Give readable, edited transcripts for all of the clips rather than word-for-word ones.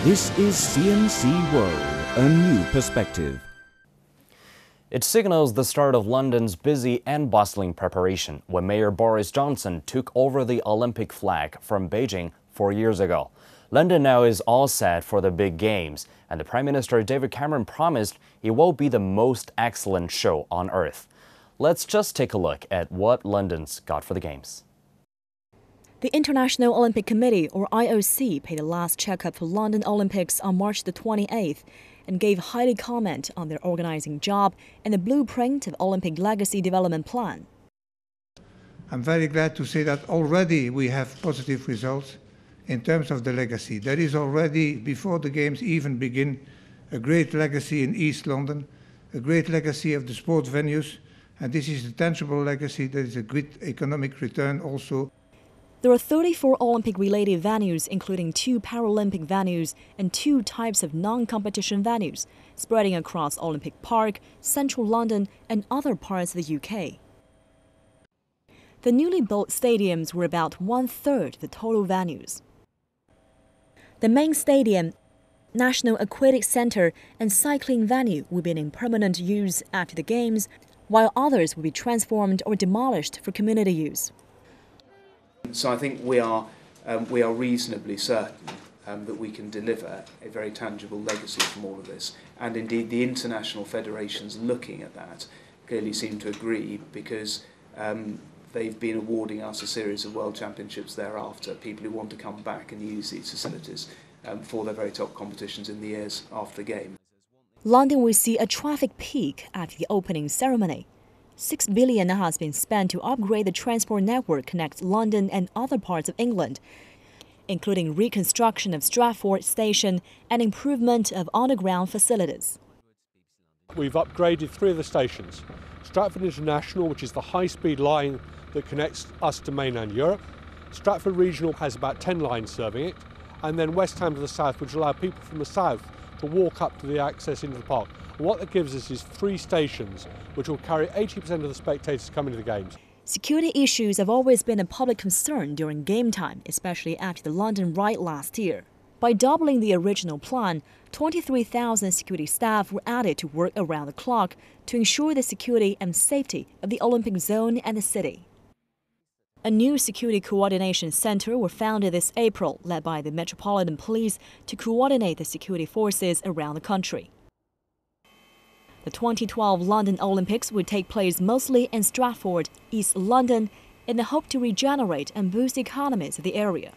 This is CNC World, a new perspective. It signals the start of London's busy and bustling preparation when Mayor Boris Johnson took over the Olympic flag from Beijing 4 years ago. London now is all set for the big games, and the Prime Minister David Cameron promised it will be the most excellent show on earth. Let's just take a look at what London's got for the games. The International Olympic Committee, or IOC, paid the last checkup for London Olympics on March the 28th and gave highly comment on their organizing job and the blueprint of Olympic Legacy Development Plan. I'm very glad to say that already we have positive results in terms of the legacy. There is already, before the Games even begin, a great legacy in East London, a great legacy of the sports venues, and this is a tangible legacy. There is a great economic return also. There are 34 Olympic-related venues, including 2 Paralympic venues and 2 types of non-competition venues, spreading across Olympic Park, central London and other parts of the UK. The newly built stadiums were about 1/3 the total venues. The main stadium, National Aquatic Centre and cycling venue will be in permanent use after the Games, while others will be transformed or demolished for community use. So I think we are reasonably certain that we can deliver a very tangible legacy from all of this. And indeed the international federations looking at that clearly seem to agree, because they've been awarding us a series of world championships thereafter, people who want to come back and use these facilities for their very top competitions in the years after the game. London will see a traffic peak at the opening ceremony. $6 billion has been spent to upgrade the transport network connecting London and other parts of England, including reconstruction of Stratford Station and improvement of underground facilities. We've upgraded 3 of the stations. Stratford International, which is the high-speed line that connects us to mainland Europe. Stratford Regional has about 10 lines serving it. And then West Ham to the south, which will allow people from the south to walk up to the access into the park. And what that gives us is 3 stations, which will carry 80% of the spectators coming to the Games. Security issues have always been a public concern during game time, especially after the London riot last year. By doubling the original plan, 23,000 security staff were added to work around the clock to ensure the security and safety of the Olympic zone and the city. A new security coordination center was founded this April, led by the Metropolitan Police, to coordinate the security forces around the country. The 2012 London Olympics would take place mostly in Stratford, East London, in the hope to regenerate and boost the economies of the area.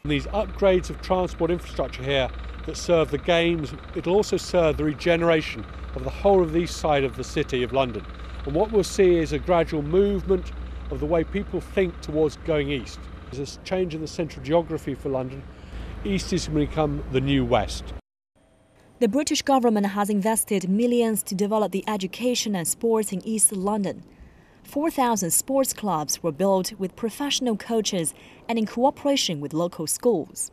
These upgrades of transport infrastructure here that serve the Games, it'll also serve the regeneration of the whole of the east side of the city of London. And what we'll see is a gradual movement of the way people think towards going east. There's a change in the central geography for London. East is going to become the new west. The British government has invested millions to develop the education and sports in East London. 4,000 sports clubs were built with professional coaches and in cooperation with local schools.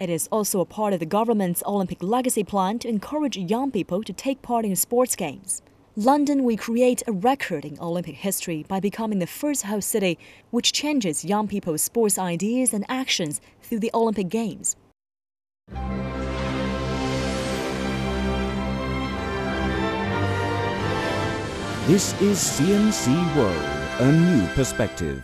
It is also a part of the government's Olympic Legacy Plan to encourage young people to take part in sports games. London will create a record in Olympic history by becoming the first host city which changes young people's sports ideas and actions through the Olympic Games. This is CNC World, a new perspective.